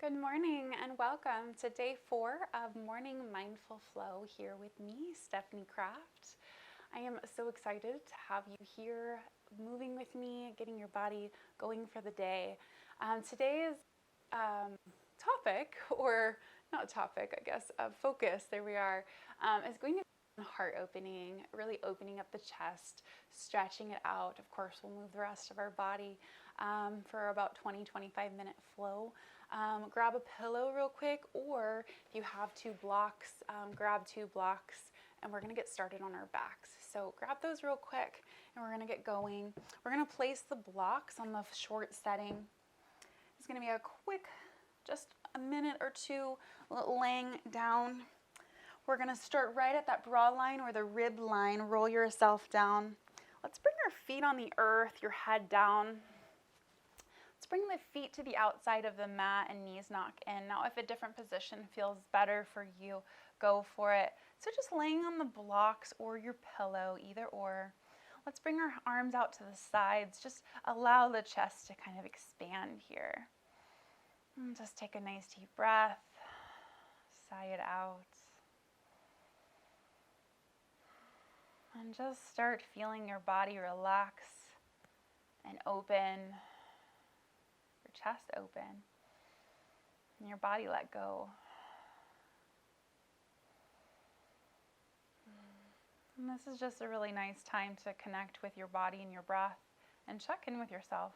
Good morning and welcome to day 4 of Morning Mindful Flow here with me, Stephanie Kraft. I am so excited to have you here moving with me, getting your body going for the day. Today's topic, or not topic, I guess, focus, there we are, is going to be heart opening, really opening up the chest, stretching it out. Of course, we'll move the rest of our body for about 20-25 minute flow. Grab a pillow real quick, or if you have 2 blocks, grab 2 blocks, and we're going to get started on our backs. So grab those real quick and we're going to get going. We're going to place the blocks on the short setting. It's going to be a quick, just a minute or 2 laying down. We're going to start right at that broad line or the rib line. Roll yourself down. Let's bring our feet on the earth, your head down. Let's bring the feet to the outside of the mat and knees knock in. Now, if a different position feels better for you, go for it. So just laying on the blocks or your pillow, either or. Let's bring our arms out to the sides. Just allow the chest to kind of expand here. And just take a nice deep breath. Sigh it out. And just start feeling your body relax and open. Chest open and your body let go. And this is just a really nice time to connect with your body and your breath and check in with yourself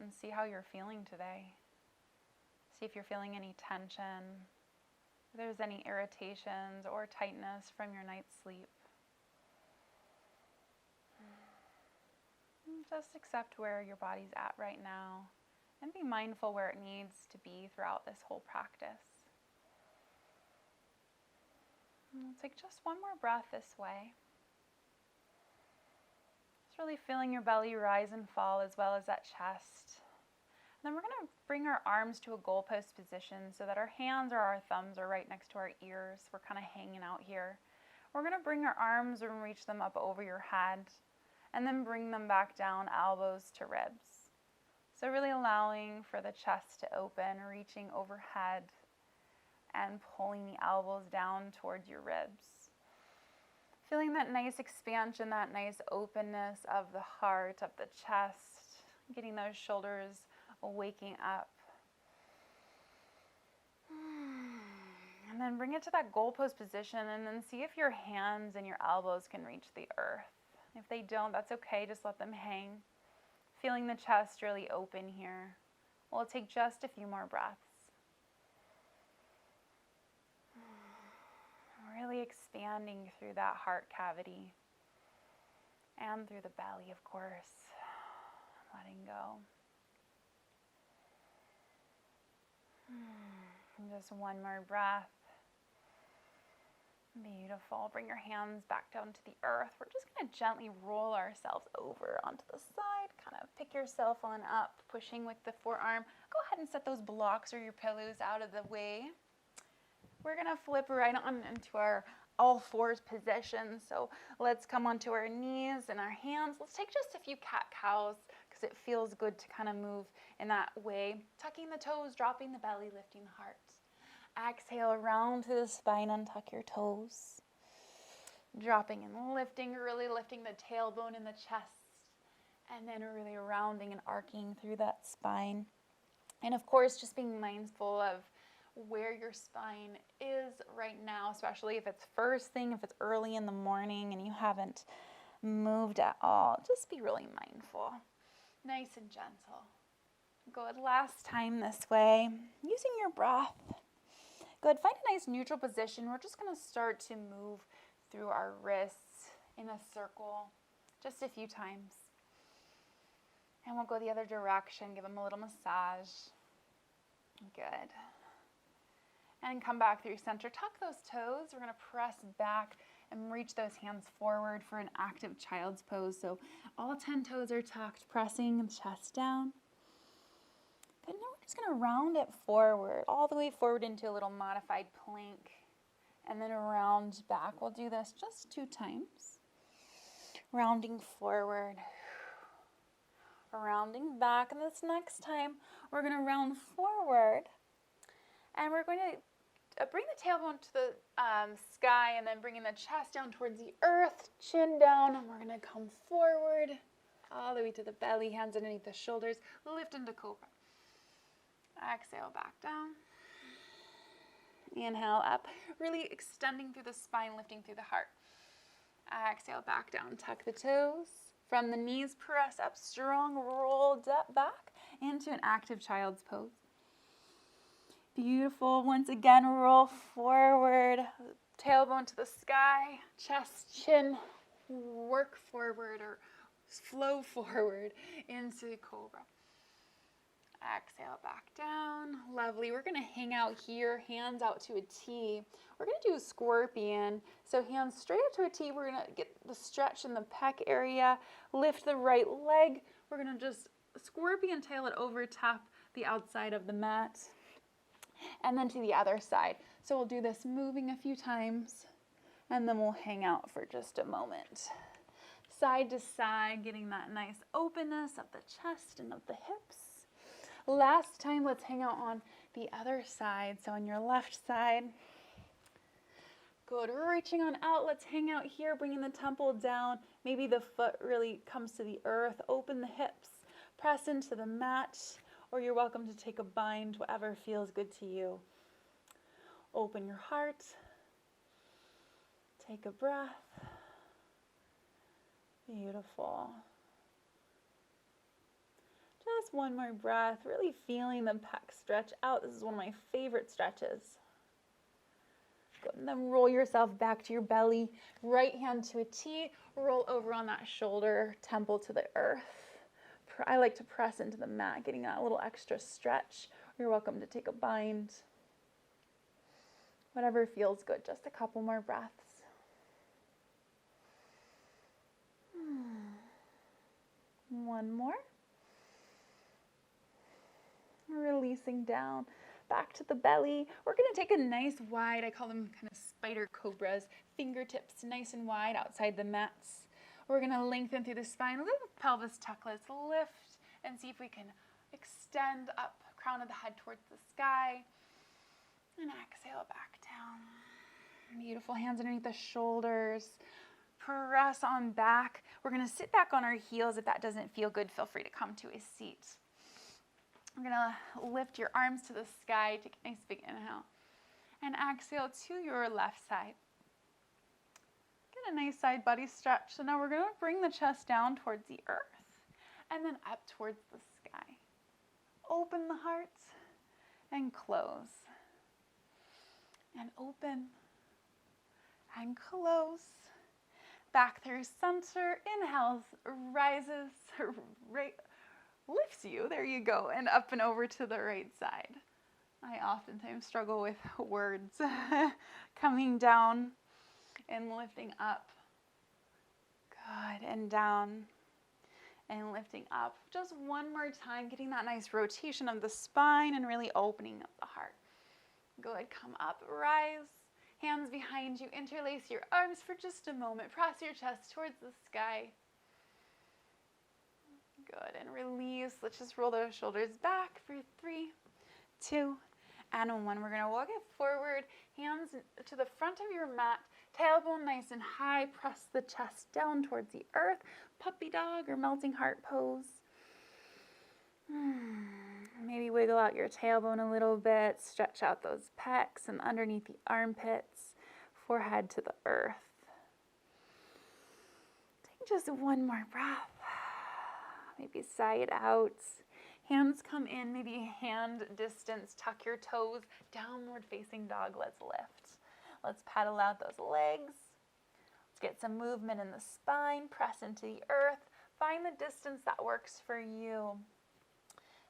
and see how you're feeling today. See if you're feeling any tension, if there's any irritations or tightness from your night's sleep. And just accept where your body's at right now. And be mindful where it needs to be throughout this whole practice. And we'll take just one more breath this way. Just really feeling your belly rise and fall as well as that chest. And then we're going to bring our arms to a goalpost position so that our hands or our thumbs are right next to our ears. We're kind of hanging out here. We're going to bring our arms and reach them up over your head and then bring them back down, elbows to ribs. So really allowing for the chest to open, reaching overhead and pulling the elbows down towards your ribs. Feeling that nice expansion, that nice openness of the heart, of the chest, getting those shoulders waking up. And then bring it to that goalpost position and then see if your hands and your elbows can reach the earth. If they don't, that's okay, just let them hang. Feeling the chest really open here. We'll take just a few more breaths. Really expanding through that heart cavity and through the belly, of course. Letting go. And just one more breath. Beautiful. Bring your hands back down to the earth. We're just going to gently roll ourselves over onto the side. Kind of pick yourself on up, pushing with the forearm. Go ahead and set those blocks or your pillows out of the way. We're going to flip right on into our all fours position. So let's come onto our knees and our hands. Let's take just a few cat-cows because it feels good to kind of move in that way. Tucking the toes, dropping the belly, lifting the heart. Exhale, round through the spine, untuck your toes. Dropping and lifting, really lifting the tailbone and the chest. And then really rounding and arcing through that spine. And of course, just being mindful of where your spine is right now, especially if it's first thing, if it's early in the morning and you haven't moved at all. Just be really mindful. Nice and gentle. Good. Last time this way, using your breath. Good. Find a nice neutral position. We're just going to start to move through our wrists in a circle just a few times. And we'll go the other direction. Give them a little massage. Good. And come back through center. Tuck those toes. We're going to press back and reach those hands forward for an active child's pose. So all 10 toes are tucked, pressing the chest down. Good. Now we're just going to round it forward, all the way forward into a little modified plank. And then round back. We'll do this just 2 times. Rounding forward. Rounding back. And this next time, we're going to round forward. tailbone to the sky, and then bringing the chest down towards the earth, chin down, and we're going to come forward all the way to the belly, hands underneath the shoulders, lift into cobra. Exhale, back down. Inhale up, really extending through the spine, lifting through the heart. Exhale, back down, tuck the toes. From the knees, press up, strong, roll back into an active child's pose. Beautiful. Once again, roll forward, tailbone to the sky, chest, chin, work forward or flow forward into cobra. Exhale, back down. Lovely. We're going to hang out here, hands out to a T. We're going to do a scorpion. So hands straight up to a T. We're going to get the stretch in the pec area. Lift the right leg. We're going to just scorpion tail it over, tap the outside of the mat. And then to the other side. So we'll do this moving a few times, and then we'll hang out for just a moment. Side to side, getting that nice openness of the chest and of the hips. Last time, let's hang out on the other side. So on your left side, good. Reaching on out, let's hang out here, bringing the temple down. Maybe the foot really comes to the earth. Open the hips, press into the mat, or you're welcome to take a bind, whatever feels good to you. Open your heart. Take a breath. Beautiful. Just one more breath, really feeling the pec stretch out. This is one of my favorite stretches. Good. And then roll yourself back to your belly. Right hand to a T. Roll over on that shoulder, temple to the earth. I like to press into the mat, getting that little extra stretch. You're welcome to take a bind. Whatever feels good. Just a couple more breaths. One more. Releasing down, back to the belly. We're going to take a nice wide, I call them kind of spider cobras, fingertips nice and wide outside the mats. We're going to lengthen through the spine, a little pelvis tuck. Let's lift and see if we can extend up, crown of the head towards the sky. And exhale back down. Beautiful. Hands underneath the shoulders. Press on back. We're going to sit back on our heels. If that doesn't feel good, feel free to come to a seat. We're going to lift your arms to the sky. Take a nice big inhale. And exhale to your left side. Get a nice side body stretch. So now we're going to bring the chest down towards the earth and then up towards the sky. Open the heart and close. And open and close. Back through center. Inhales, rises, lifts you. There you go. And up and over to the right side. I oftentimes struggle with words. Coming down and lifting up. Good. And down and lifting up. Just one more time, getting that nice rotation of the spine and really opening up the heart. Good. Come up, rise. Hands behind you. Interlace your arms for just a moment. Press your chest towards the sky. Good. And release. Let's just roll those shoulders back for 3, 2, and 1. We're going to walk it forward. Hands to the front of your mat. Tailbone nice and high. Press the chest down towards the earth. Puppy dog or melting heart pose. Maybe wiggle out your tailbone a little bit. Stretch out those pecs and underneath the armpits. Forehead to the earth. Take just one more breath. Maybe side out. Hands come in, maybe hand distance. Tuck your toes. Downward facing dog. Let's lift. Let's paddle out those legs. Let's get some movement in the spine. Press into the earth. Find the distance that works for you.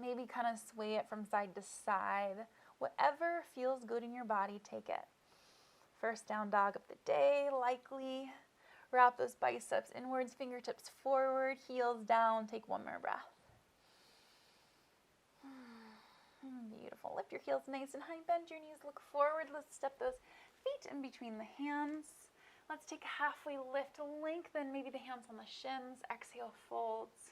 Maybe kind of sway it from side to side. Whatever feels good in your body, take it. First down dog of the day, likely. Wrap those biceps inwards, fingertips forward, heels down. Take one more breath. Beautiful. Lift your heels nice and high. Bend your knees, look forward. Let's step those feet in between the hands. Let's take a halfway lift, lengthen maybe the hands on the shins. Exhale, folds.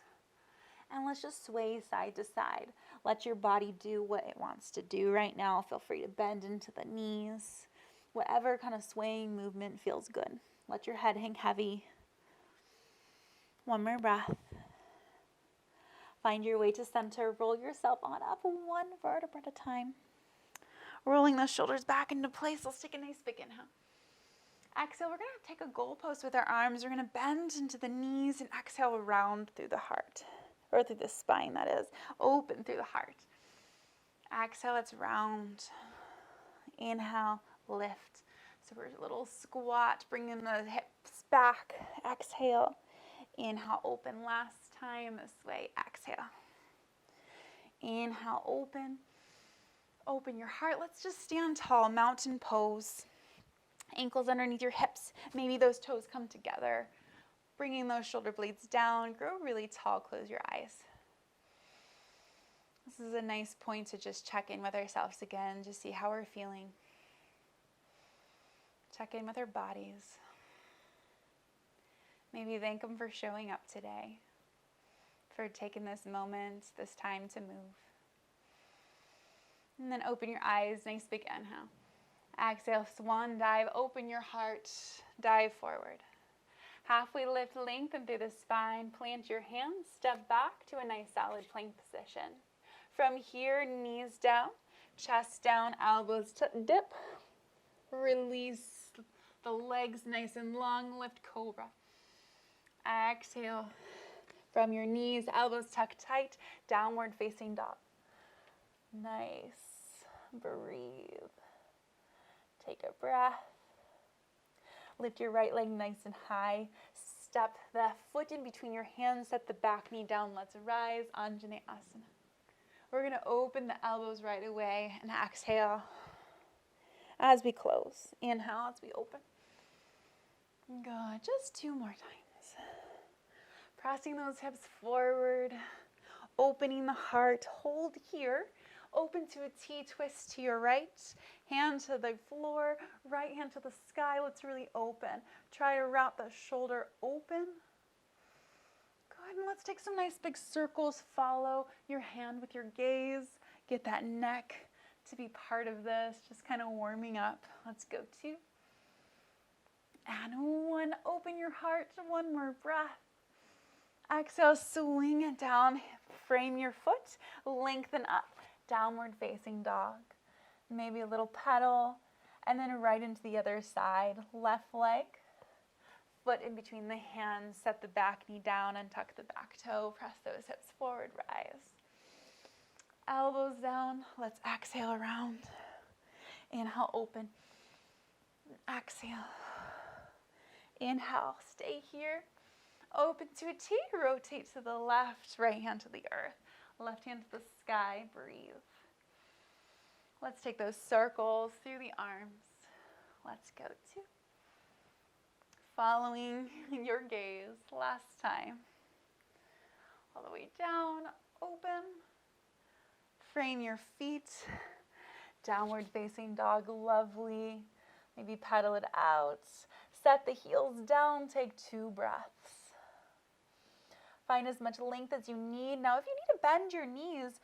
And let's just sway side to side. Let your body do what it wants to do right now. Feel free to bend into the knees. Whatever kind of swaying movement feels good. Let your head hang heavy. One more breath. Find your way to center. Roll yourself on up one vertebra at a time. Rolling those shoulders back into place. Let's take a nice big inhale. Exhale, we're going to take a goalpost with our arms. We're going to bend into the knees and exhale round through the heart. Or through the spine, that is. Open through the heart. Exhale, it's round. Inhale, lift. So we're a little squat, bringing the hips back. Exhale. Inhale, open. Last time this way. Exhale. Inhale, open. Open your heart. Let's just stand tall. Mountain pose. Ankles underneath your hips. Maybe those toes come together. Bringing those shoulder blades down. Grow really tall. Close your eyes. This is a nice point to just check in with ourselves again. Just see how we're feeling. Check in with our bodies. Maybe thank them for showing up today. For taking this moment, this time to move. And then open your eyes. Nice big inhale. Exhale, swan dive. Open your heart. Dive forward. Halfway lift, lengthen through the spine. Plant your hands. Step back to a nice solid plank position. From here, knees down, chest down, elbows to dip. Release the legs nice and long. Lift cobra. Exhale. From your knees, elbows tucked tight. Downward facing dog. Nice. Breathe. Take a breath. Lift your right leg nice and high. Step the foot in between your hands. Set the back knee down. Let's rise. Anjaneyasana. We're going to open the elbows right away and exhale as we close. Inhale as we open. Good. Just 2 more times. Pressing those hips forward. Opening the heart. Hold here. Open to a T, twist to your right, hand to the floor, right hand to the sky. Let's really open. Try to wrap the shoulder open. Good, and let's take some nice big circles. Follow your hand with your gaze. Get that neck to be part of this, just kind of warming up. Let's go 2. And 1, open your heart, 1 more breath. Exhale, swing it down, frame your foot, lengthen up. Downward facing dog. Maybe a little pedal, and then right into the other side. Left leg, foot in between the hands. Set the back knee down and tuck the back toe. Press those hips forward, rise. Elbows down. Let's exhale around. Inhale, open. Exhale. Inhale, stay here. Open to a T. Rotate to the left, right hand to the earth. Left hand to the sky, breathe. Let's take those circles through the arms. Let's go 2. Following your gaze, last time. All the way down, open. Frame your feet. Downward facing dog, lovely. Maybe pedal it out. Set the heels down, take 2 breaths. Find as much length as you need. Now, if you need to bend your knees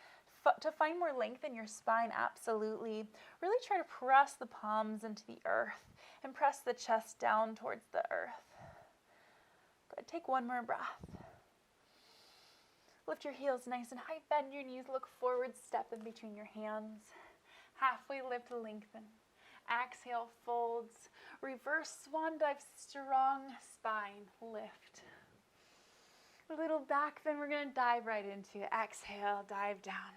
to find more length in your spine, absolutely. Really try to press the palms into the earth and press the chest down towards the earth. Good. Take 1 more breath. Lift your heels nice and high. Bend your knees. Look forward. Step in between your hands. Halfway lift, lengthen. Exhale, folds. Reverse swan dive, strong spine. Lift. A little back bend, we're going to dive right into it. Exhale, dive down.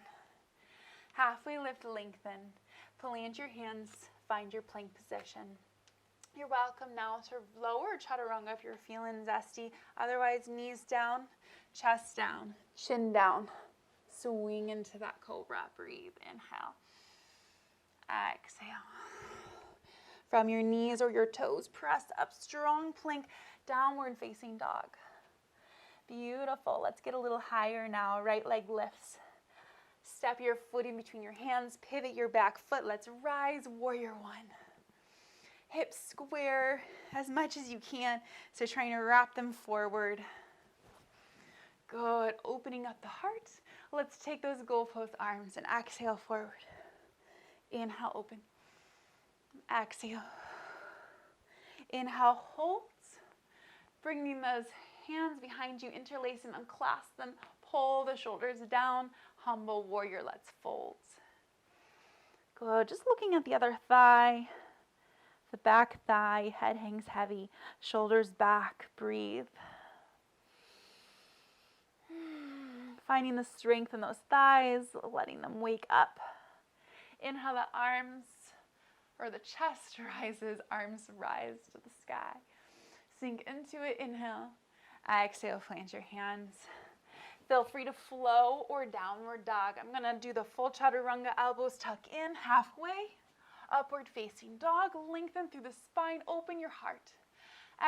Halfway lift, lengthen. Plant your hands, find your plank position. You're welcome now to lower chaturanga if you're feeling zesty. Otherwise, knees down, chest down, chin down. Swing into that cobra. Breathe, inhale. Exhale. From your knees or your toes, press up, strong plank, downward facing dog. Beautiful. Let's get a little higher now. Right leg lifts. Step your foot in between your hands. Pivot your back foot. Let's rise. Warrior 1. Hips square as much as you can. So trying to wrap them forward. Good. Opening up the heart. Let's take those goalpost arms and exhale forward. Inhale, open. Exhale. Inhale, hold. Bringing those hands behind you, interlace them, unclasp them, pull the shoulders down. Humble warrior, let's fold. Good. Just looking at the other thigh, the back thigh, head hangs heavy, shoulders back, breathe. Finding the strength in those thighs, letting them wake up. Inhale, the arms, or the chest rises, arms rise to the sky. Sink into it, inhale. Exhale, plant your hands. Feel free to flow or downward dog. I'm gonna do the full chaturanga, elbows tuck in, halfway. Upward facing dog, lengthen through the spine, open your heart.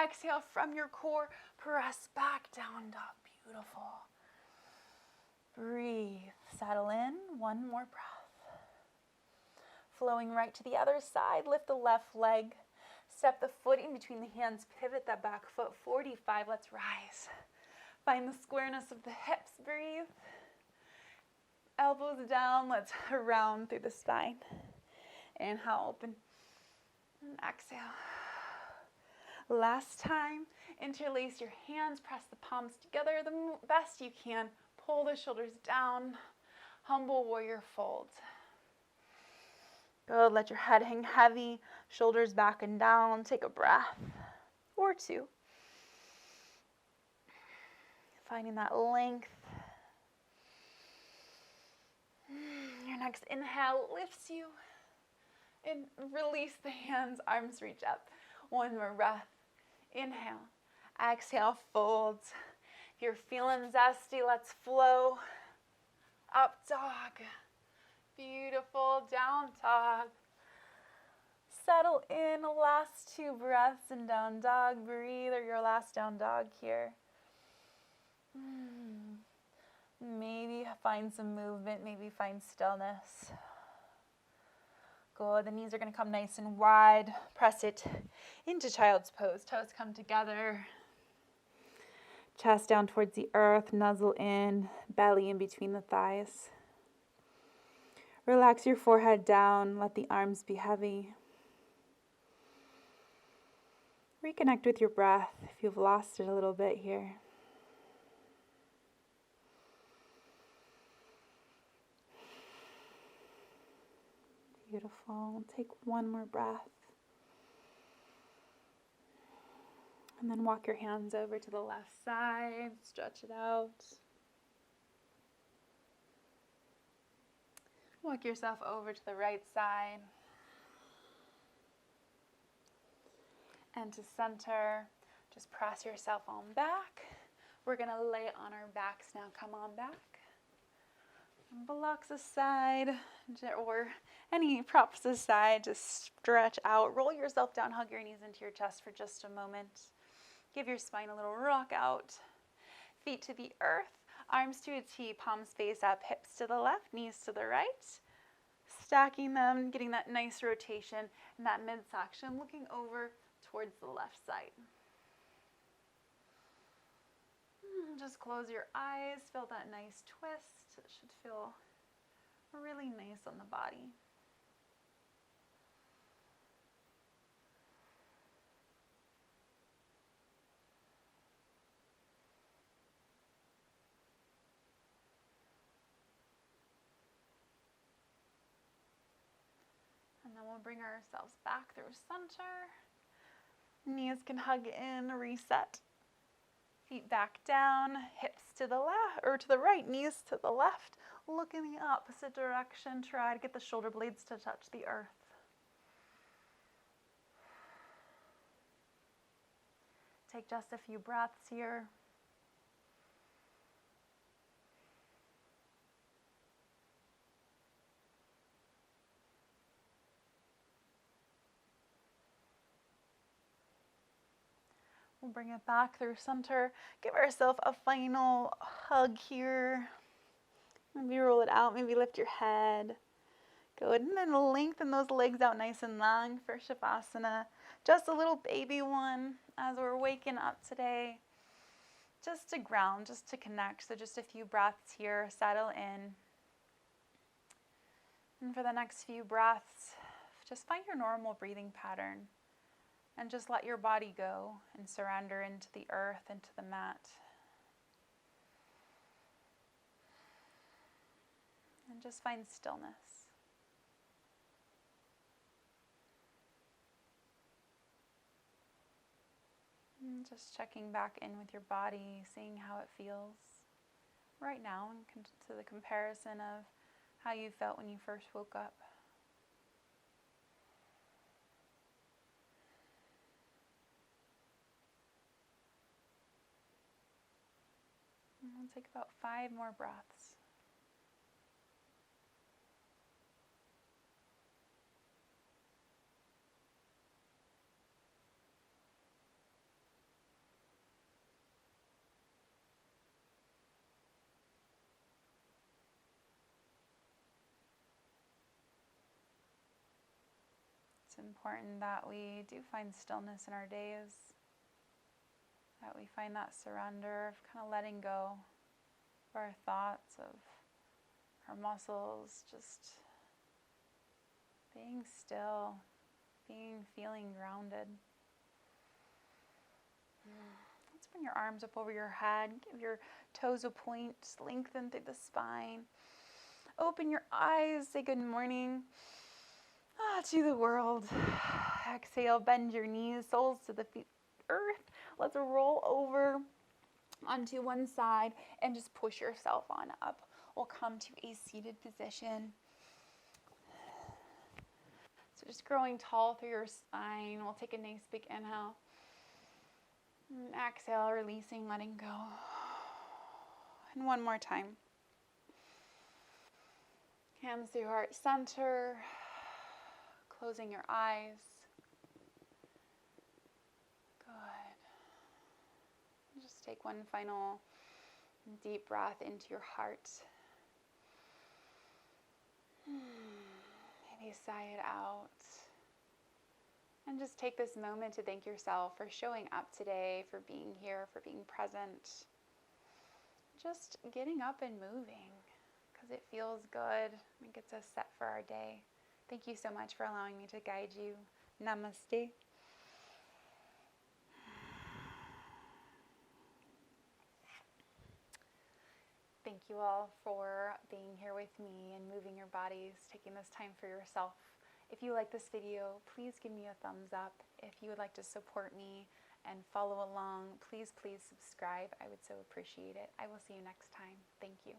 Exhale from your core, press back, down dog, beautiful. Breathe, settle in, one more breath. Flowing right to the other side, lift the left leg. Step the foot in between the hands, pivot that back foot, 45, let's rise. Find the squareness of the hips, breathe. Elbows down, let's round through the spine. Inhale, open, and exhale. Last time, interlace your hands, press the palms together the best you can. Pull the shoulders down, humble warrior fold. Good, let your head hang heavy, shoulders back and down. Take a breath or two. Finding that length. Your next inhale lifts you. And release the hands, arms reach up. One more breath. Inhale. Exhale, fold. If you're feeling zesty, let's flow. Up dog. Beautiful, down dog. Settle in, last two breaths and down dog. Breathe, or your last down dog here. Maybe find some movement, maybe find stillness. Good, the knees are gonna come nice and wide. Press it into child's pose. Toes come together. Chest down towards the earth, nuzzle in, belly in between the thighs. Relax your forehead down, let the arms be heavy. Reconnect with your breath if you've lost it a little bit here. Beautiful. Take one more breath. And then walk your hands over to the left side, stretch it out. Walk yourself over to the right side. And to center, just press yourself on back. We're gonna lay on our backs now. Come on back. Blocks aside, or any props aside, just stretch out. Roll yourself down, hug your knees into your chest for just a moment. Give your spine a little rock out. Feet to the earth, arms to a T, palms face up, hips to the left, knees to the right. Stacking them, getting that nice rotation in that midsection, looking over towards the left side. Just close your eyes, feel that nice twist. It should feel really nice on the body. And then we'll bring ourselves back through center. Knees can hug in, reset. Feet back down, hips to the left, or to the right, knees to the left. Look in the opposite direction. Try to get the shoulder blades to touch the earth. Take just a few breaths here. We'll bring it back through center. Give ourselves a final hug here. Maybe roll it out, maybe lift your head. Good, and then lengthen those legs out nice and long for Shavasana. Just a little baby one as we're waking up today. Just to ground, just to connect. So just a few breaths here, settle in. And for the next few breaths, just find your normal breathing pattern and just let your body go and surrender into the earth, into the mat. And just find stillness. And just checking back in with your body, seeing how it feels right now, and to the comparison of how you felt when you first woke up. And we'll take about 5 more breaths. It's important that we do find stillness in our days, that we find that surrender of kind of letting go of our thoughts, of our muscles, just being still, feeling grounded. Let's bring your arms up over your head, give your toes a point, just lengthen through the spine. Open your eyes, say good morning to the world. Exhale, bend your knees, soles to the feet, earth. Let's roll over onto one side and just push yourself on up. We'll come to a seated position. So just growing tall through your spine. We'll take a nice big inhale. And exhale, releasing, letting go. And one more time. Hands through heart center. Closing your eyes. Good. Just take one final deep breath into your heart. Maybe sigh it out. And just take this moment to thank yourself for showing up today, for being here, for being present. Just getting up and moving because it feels good. It gets us set for our day. Thank you so much for allowing me to guide you. Namaste. Thank you all for being here with me and moving your bodies, taking this time for yourself. If you like this video, please give me a thumbs up. If you would like to support me and follow along, please subscribe. I would so appreciate it. I will see you next time. Thank you.